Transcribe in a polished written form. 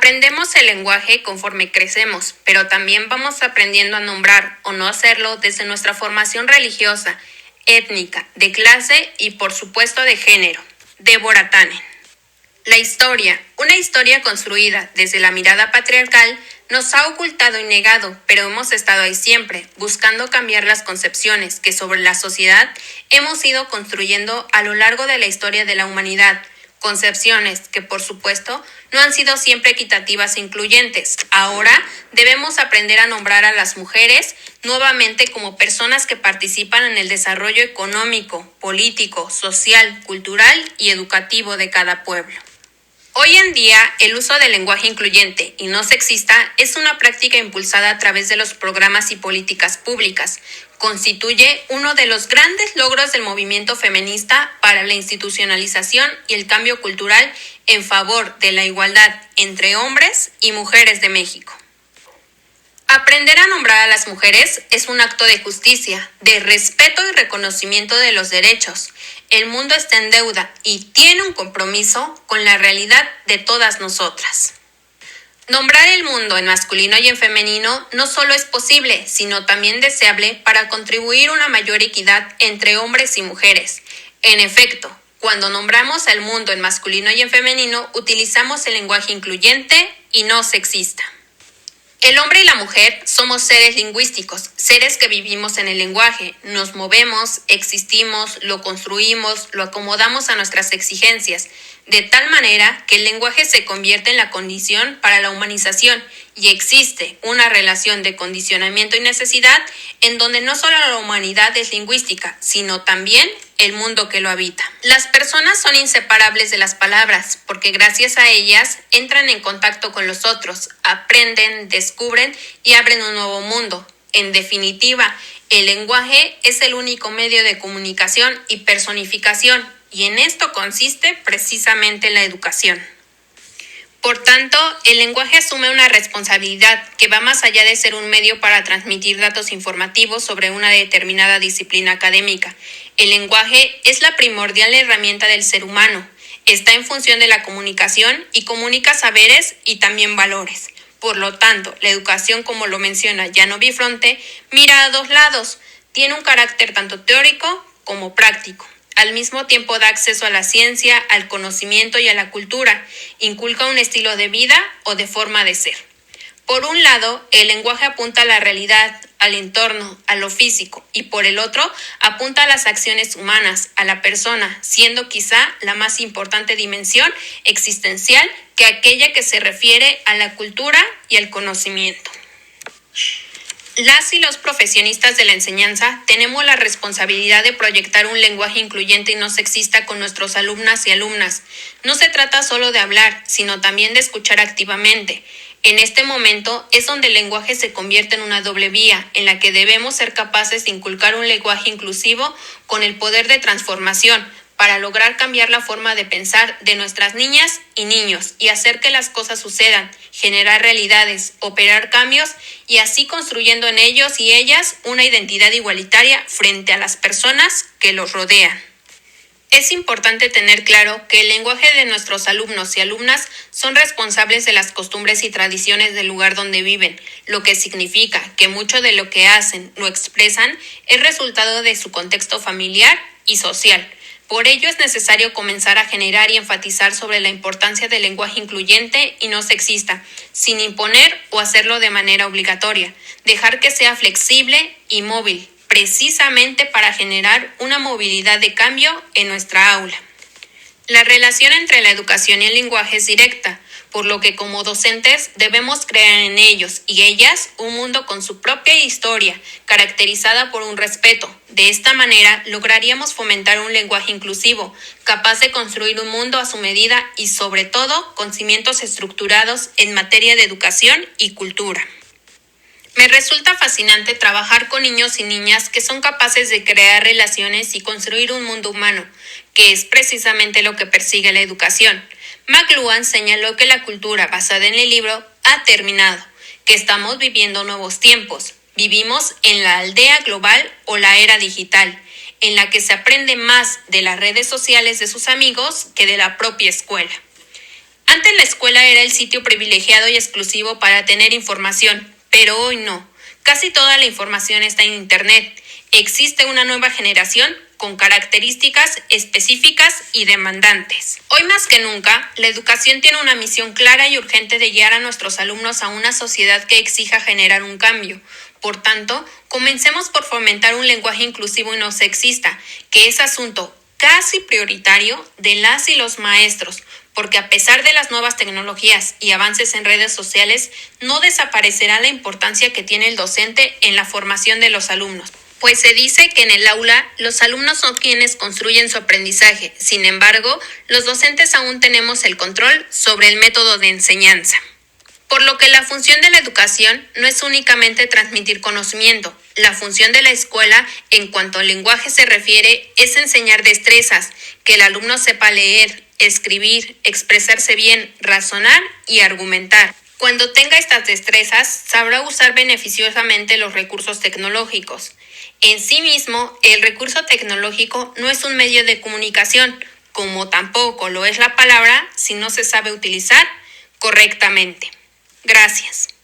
Aprendemos el lenguaje conforme crecemos, pero también vamos aprendiendo a nombrar o no hacerlo desde nuestra formación religiosa, étnica, de clase y por supuesto de género. Débora Tannen. La historia, una historia construida desde la mirada patriarcal, nos ha ocultado y negado, pero hemos estado ahí siempre, buscando cambiar las concepciones que sobre la sociedad hemos ido construyendo a lo largo de la historia de la humanidad. Concepciones que, por supuesto, no han sido siempre equitativas e incluyentes. Ahora debemos aprender a nombrar a las mujeres nuevamente como personas que participan en el desarrollo económico, político, social, cultural y educativo de cada pueblo. Hoy en día, el uso del lenguaje incluyente y no sexista es una práctica impulsada a través de los programas y políticas públicas. Constituye uno de los grandes logros del movimiento feminista para la institucionalización y el cambio cultural en favor de la igualdad entre hombres y mujeres de México. Aprender a nombrar a las mujeres es un acto de justicia, de respeto y reconocimiento de los derechos. El mundo está en deuda y tiene un compromiso con la realidad de todas nosotras. Nombrar el mundo en masculino y en femenino no solo es posible, sino también deseable para contribuir a una mayor equidad entre hombres y mujeres. En efecto, cuando nombramos al mundo en masculino y en femenino, utilizamos el lenguaje incluyente y no sexista. El hombre y la mujer somos seres lingüísticos, seres que vivimos en el lenguaje, nos movemos, existimos, lo construimos, lo acomodamos a nuestras exigencias, de tal manera que el lenguaje se convierte en la condición para la humanización y existe una relación de condicionamiento y necesidad en donde no solo la humanidad es lingüística, sino también el mundo que lo habita. Las personas son inseparables de las palabras porque gracias a ellas entran en contacto con los otros, aprenden, descubren y abren un nuevo mundo. En definitiva, el lenguaje es el único medio de comunicación y personificación, y en esto consiste precisamente la educación. Por tanto, el lenguaje asume una responsabilidad que va más allá de ser un medio para transmitir datos informativos sobre una determinada disciplina académica. El lenguaje es la primordial herramienta del ser humano. Está en función de la comunicación y comunica saberes y también valores. Por lo tanto, la educación, como lo menciona Llano Bifronte, mira a dos lados. Tiene un carácter tanto teórico como práctico. Al mismo tiempo da acceso a la ciencia, al conocimiento y a la cultura. Inculca un estilo de vida o de forma de ser. Por un lado, el lenguaje apunta a la realidad, al entorno, a lo físico, y por el otro, apunta a las acciones humanas, a la persona, siendo quizá la más importante dimensión existencial que aquella que se refiere a la cultura y al conocimiento. Las y los profesionistas de la enseñanza tenemos la responsabilidad de proyectar un lenguaje incluyente y no sexista con nuestros alumnas y alumnas. No se trata solo de hablar, sino también de escuchar activamente. En este momento es donde el lenguaje se convierte en una doble vía, en la que debemos ser capaces de inculcar un lenguaje inclusivo con el poder de transformación, para lograr cambiar la forma de pensar de nuestras niñas y niños y hacer que las cosas sucedan, generar realidades, operar cambios y así construyendo en ellos y ellas una identidad igualitaria frente a las personas que los rodean. Es importante tener claro que el lenguaje de nuestros alumnos y alumnas son responsables de las costumbres y tradiciones del lugar donde viven, lo que significa que mucho de lo que hacen o expresan es resultado de su contexto familiar y social. Por ello es necesario comenzar a generar y enfatizar sobre la importancia del lenguaje incluyente y no sexista, sin imponer o hacerlo de manera obligatoria, dejar que sea flexible y móvil, precisamente para generar una movilidad de cambio en nuestra aula. La relación entre la educación y el lenguaje es directa, por lo que como docentes debemos crear en ellos y ellas un mundo con su propia historia, caracterizada por un respeto. De esta manera lograríamos fomentar un lenguaje inclusivo, capaz de construir un mundo a su medida y sobre todo con cimientos estructurados en materia de educación y cultura. Me resulta fascinante trabajar con niños y niñas que son capaces de crear relaciones y construir un mundo humano, que es precisamente lo que persigue la educación. McLuhan señaló que la cultura basada en el libro ha terminado, que estamos viviendo nuevos tiempos. Vivimos en la aldea global o la era digital, en la que se aprende más de las redes sociales de sus amigos que de la propia escuela. Antes la escuela era el sitio privilegiado y exclusivo para tener información, pero hoy no. Casi toda la información está en Internet. Existe una nueva generación con características específicas y demandantes. Hoy más que nunca, la educación tiene una misión clara y urgente de guiar a nuestros alumnos a una sociedad que exija generar un cambio. Por tanto, comencemos por fomentar un lenguaje inclusivo y no sexista, que es asunto casi prioritario de las y los maestros, porque a pesar de las nuevas tecnologías y avances en redes sociales, no desaparecerá la importancia que tiene el docente en la formación de los alumnos. Pues se dice que en el aula los alumnos son quienes construyen su aprendizaje, sin embargo, los docentes aún tenemos el control sobre el método de enseñanza. Por lo que la función de la educación no es únicamente transmitir conocimiento. La función de la escuela, en cuanto al lenguaje se refiere, es enseñar destrezas, que el alumno sepa leer, escribir, expresarse bien, razonar y argumentar. Cuando tenga estas destrezas, sabrá usar beneficiosamente los recursos tecnológicos. En sí mismo, el recurso tecnológico no es un medio de comunicación, como tampoco lo es la palabra si no se sabe utilizar correctamente. Gracias.